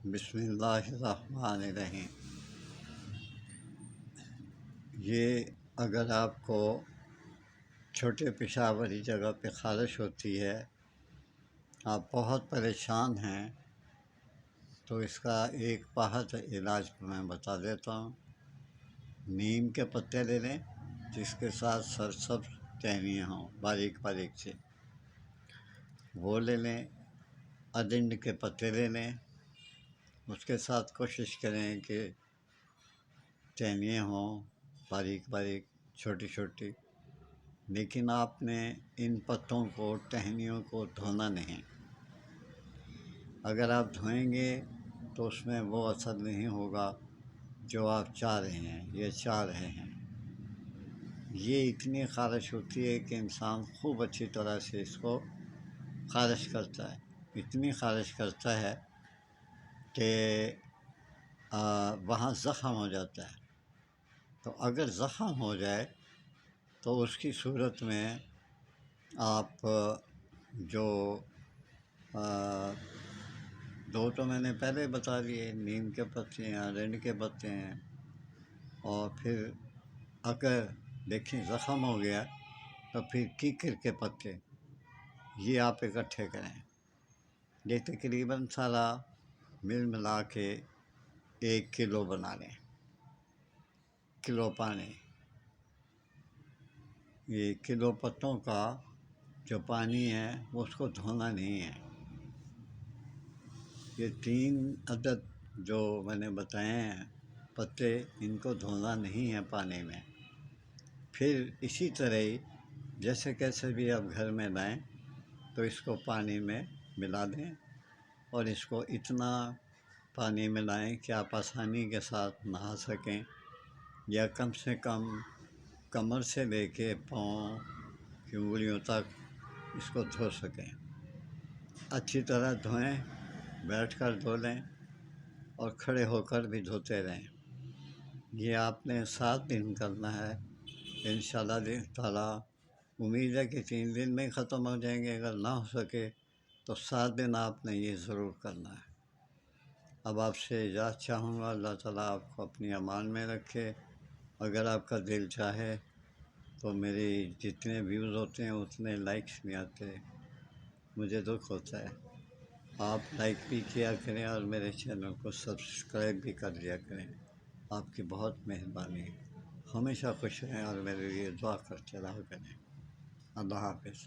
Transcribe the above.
بسم اللہ الرحمن الرحیم۔ یہ اگر آپ کو چھوٹے پیشاب والی جگہ پہ خارش ہوتی ہے، آپ بہت پریشان ہیں، تو اس کا ایک باحث علاج میں بتا دیتا ہوں۔ نیم کے پتے لے لیں جس کے ساتھ سرسبز ٹہنیاں ہوں باریک باریک سے، وہ لے لیں۔ ادرنج کے پتے لے لیں، اس کے ساتھ کوشش کریں کہ ٹہنیاں ہوں باریک باریک چھوٹی چھوٹی، لیکن آپ نے ان پتوں کو ٹہنیوں کو دھونا نہیں۔ اگر آپ دھوئیں گے تو اس میں وہ اثر نہیں ہوگا جو آپ چاہ رہے ہیں، یہ چاہ رہے ہیں۔ یہ اتنی خارش ہوتی ہے کہ انسان خوب اچھی طرح سے اس کو خارش کرتا ہے، اتنی خارش کرتا ہے کہ وہاں زخم ہو جاتا ہے۔ تو اگر زخم ہو جائے تو اس کی صورت میں آپ جو دو تو میں نے پہلے بتا دیے، نیم کے پتے ہیں، ارنڈ کے پتے ہیں، اور پھر اگر دیکھیں زخم ہو گیا تو پھر کیکر کے پتے، یہ آپ اکٹھے کریں۔ یہ تقریباً سارا مل ملا کے 1 کلو بنا لیں، کلو پانی۔ یہ کلو پتوں کا جو پانی ہے اس کو دھونا نہیں ہے۔ یہ 3 عدد جو میں نے بتائے ہیں پتے، ان کو دھونا نہیں ہے پانی میں۔ پھر اسی طرح ہی جیسے کیسے بھی آپ گھر میں لائیں تو اس کو پانی میں ملا دیں، اور اس کو اتنا پانی ملائیں کہ آپ آسانی کے ساتھ نہا سکیں، یا کم سے کم کمر سے لے کے پاؤں کی انگلیوں تک اس کو دھو سکیں۔ اچھی طرح دھوئیں، بیٹھ کر دھو لیں اور کھڑے ہو کر بھی دھوتے رہیں۔ یہ آپ نے 7 دن کرنا ہے، انشاءاللہ تعالیٰ امید ہے کہ 3 دن میں ختم ہو جائیں گے۔ اگر نہ ہو سکے تو 7 دن آپ نے یہ ضرور کرنا ہے۔ اب آپ سے اجازت چاہوں گا، اللہ تعالیٰ آپ کو اپنی امان میں رکھے۔ اگر آپ کا دل چاہے تو میری جتنے ویوز ہوتے ہیں اتنے لائکس نہیں آتے، مجھے دکھ ہوتا ہے۔ آپ لائک بھی کیا کریں اور میرے چینل کو سبسکرائب بھی کر لیا کریں، آپ کی بہت مہربانی ہے۔ ہمیشہ خوش رہیں اور میرے لیے دعا کرتے رہا کریں۔ اللہ حافظ۔